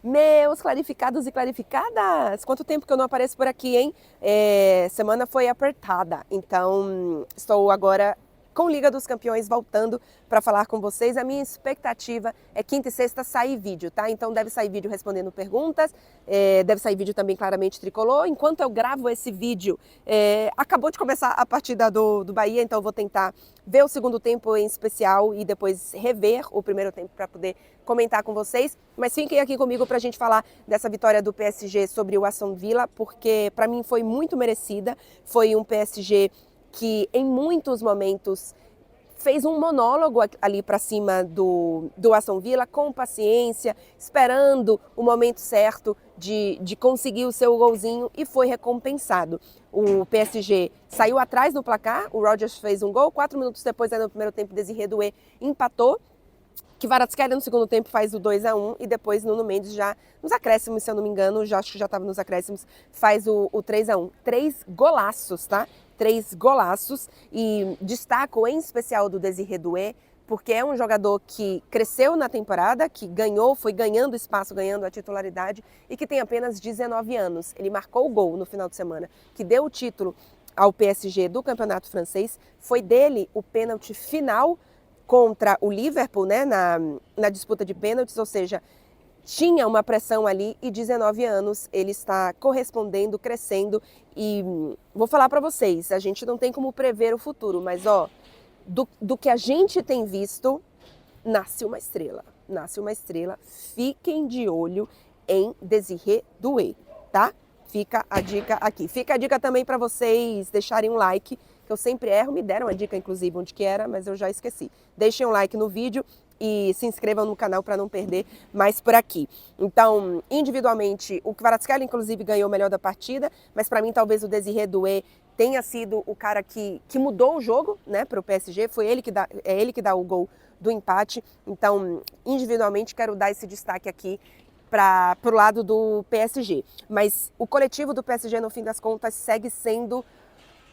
Meus clarificados e clarificadas, quanto tempo que eu não apareço por aqui, hein? Semana foi apertada, então estou agora com Liga dos Campeões voltando para falar com vocês. A minha expectativa é quinta e sexta sair vídeo, tá? Então deve sair vídeo respondendo perguntas, deve sair vídeo também claramente tricolor. Enquanto eu gravo esse vídeo, acabou de começar a partida do Bahia, então eu vou tentar ver o segundo tempo em especial e depois rever o primeiro tempo para poder comentar com vocês. Mas fiquem aqui comigo para a gente falar dessa vitória do PSG sobre o Aston Villa, porque para mim foi muito merecida. Foi um PSG que em muitos momentos fez um monólogo ali para cima do Aston Villa, com paciência, esperando o momento certo de conseguir o seu golzinho, e foi recompensado. O PSG saiu atrás no placar, o Rodgers fez um gol, 4 minutos depois, no primeiro tempo, Désiré Doué empatou. Kvaratskhelia no segundo tempo faz o 2-1 e depois Nuno Mendes já nos acréscimos, se eu não me engano, acho que já estava nos acréscimos, faz o 3-1. 3 golaços, tá? 3 golaços, e destaco em especial do Désiré Doué, porque é um jogador que cresceu na temporada, que foi ganhando espaço, ganhando a titularidade, e que tem apenas 19 anos. Ele marcou o gol no final de semana, que deu o título ao PSG do Campeonato Francês. Foi dele o pênalti final contra o Liverpool, né, na disputa de pênaltis, ou seja, tinha uma pressão ali, e 19 anos ele está correspondendo, crescendo, e vou falar para vocês, a gente não tem como prever o futuro, mas do que a gente tem visto, nasce uma estrela, fiquem de olho em Désiré Doué, tá? Fica a dica aqui. Fica a dica também para vocês deixarem um like, que eu sempre erro, me deram a dica inclusive onde que era, mas eu já esqueci. Deixem um like no vídeo e se inscrevam no canal para não perder mais por aqui. Então, individualmente, o Kvaratskhelia inclusive ganhou o melhor da partida, mas para mim talvez o Désiré Doué tenha sido o cara que mudou o jogo, né, para o PSG. É ele que dá o gol do empate. Então, individualmente, quero dar esse destaque aqui para o lado do PSG. Mas o coletivo do PSG, no fim das contas, segue sendo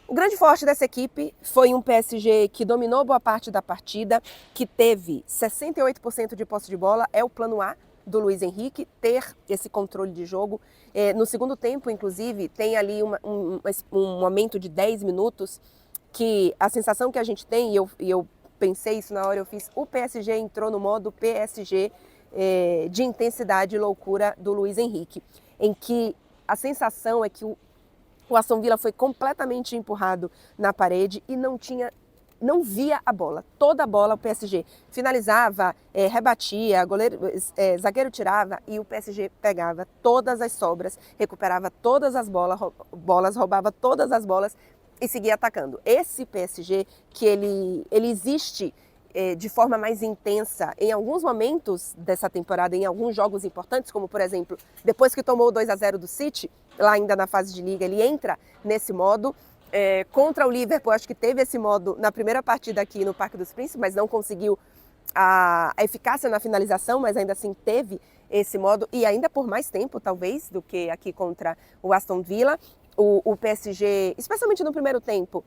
o grande forte dessa equipe. Foi um PSG que dominou boa parte da partida, que teve 68% de posse de bola, é o plano A do Luiz Henrique, ter esse controle de jogo. No segundo tempo, inclusive, tem ali um momento de 10 minutos que a sensação que a gente tem, e eu pensei isso na hora, eu fiz, o PSG entrou no modo PSG de intensidade e loucura do Luiz Henrique, em que a sensação é que o Aston Villa foi completamente empurrado na parede e não via a bola. Toda a bola o PSG finalizava, rebatia, zagueiro tirava e o PSG pegava todas as sobras, recuperava todas as bolas, roubava todas as bolas e seguia atacando. Esse PSG que ele existe de forma mais intensa em alguns momentos dessa temporada, em alguns jogos importantes, como por exemplo, depois que tomou o 2-0 do City, lá ainda na fase de liga, ele entra nesse modo. Contra o Liverpool, acho que teve esse modo na primeira partida aqui no Parque dos Príncipes, mas não conseguiu a eficácia na finalização, mas ainda assim teve esse modo, e ainda por mais tempo, talvez, do que aqui contra o Aston Villa. O PSG, especialmente no primeiro tempo,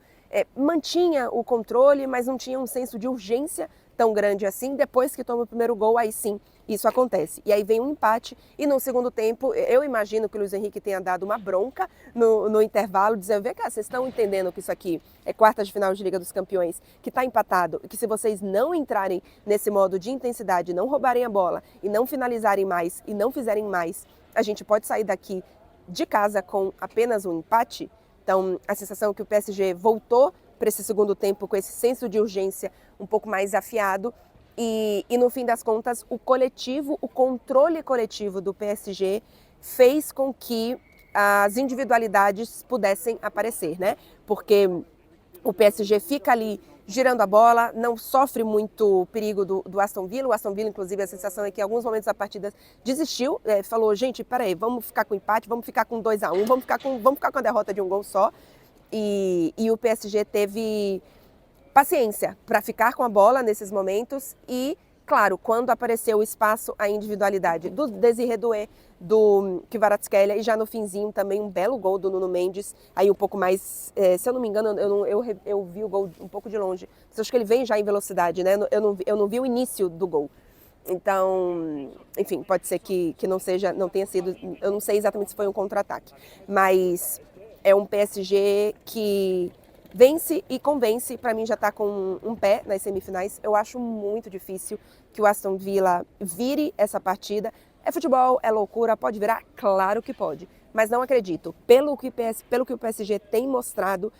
mantinha o controle, mas não tinha um senso de urgência tão grande assim. Depois que toma o primeiro gol, aí sim, isso acontece. E aí vem um empate, e no segundo tempo, eu imagino que o Luiz Henrique tenha dado uma bronca no intervalo, dizendo, vê cá, vocês estão entendendo que isso aqui é quartas de final de Liga dos Campeões, que está empatado, e que se vocês não entrarem nesse modo de intensidade, não roubarem a bola, e não finalizarem mais, e não fizerem mais, a gente pode sair daqui de casa com apenas um empate. Então, a sensação é que o PSG voltou para esse segundo tempo com esse senso de urgência um pouco mais afiado, e no fim das contas, o controle coletivo do PSG fez com que as individualidades pudessem aparecer, né? Porque o PSG fica ali girando a bola, não sofre muito perigo do Aston Villa. O Aston Villa, inclusive, a sensação é que em alguns momentos da partida desistiu, falou, gente, peraí, vamos ficar com empate, vamos ficar com 2-1, vamos ficar com a derrota de um gol só. E o PSG teve paciência para ficar com a bola nesses momentos e, claro, quando apareceu o espaço, a individualidade do Désiré Doué, do Kvaratskhelia, e já no finzinho também um belo gol do Nuno Mendes, aí um pouco mais, se eu não me engano, eu vi o gol um pouco de longe, mas acho que ele vem já em velocidade, né? Eu não vi o início do gol. Então, enfim, pode ser que não tenha sido, eu não sei exatamente se foi um contra-ataque, mas é um PSG que vence e convence, para mim já está com um pé nas semifinais. Eu acho muito difícil que o Aston Villa vire essa partida. É futebol, é loucura, pode virar? Claro que pode, mas não acredito. Pelo que o PSG tem mostrado,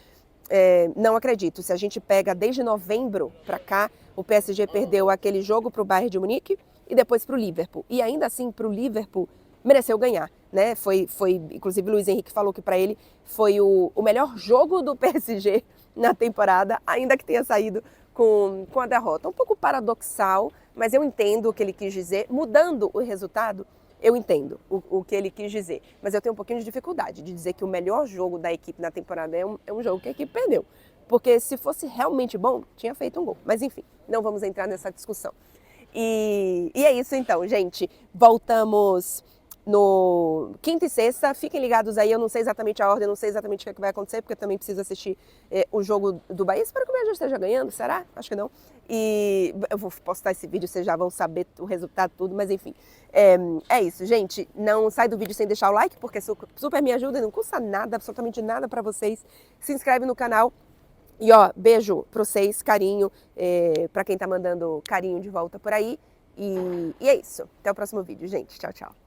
não acredito. Se a gente pega desde novembro para cá, o PSG perdeu aquele jogo para o Bayern de Munique e depois para o Liverpool. E ainda assim, para o Liverpool, mereceu ganhar, né? Inclusive o Luiz Henrique falou que para ele foi o melhor jogo do PSG na temporada, ainda que tenha saído com a derrota. Um pouco paradoxal, mas eu entendo o que ele quis dizer. Mudando o resultado, eu entendo o que ele quis dizer, mas eu tenho um pouquinho de dificuldade de dizer que o melhor jogo da equipe na temporada é um jogo que a equipe perdeu. Porque se fosse realmente bom, tinha feito um gol. Mas enfim, não vamos entrar nessa discussão. E é isso então, gente. Voltamos no quinta e sexta. Fiquem ligados aí, eu não sei exatamente a ordem, não sei exatamente o que, é que vai acontecer, porque eu também preciso assistir o jogo do Bahia. Espero que o Bahia já esteja ganhando, será? Acho que não. E eu vou postar esse vídeo, vocês já vão saber o resultado, tudo, mas enfim. É isso, gente. Não sai do vídeo sem deixar o like, porque super me ajuda e não custa nada, absolutamente nada pra vocês. Se inscreve no canal. E ó, beijo pra vocês, carinho, pra quem tá mandando carinho de volta por aí. E é isso. Até o próximo vídeo, gente. Tchau, tchau.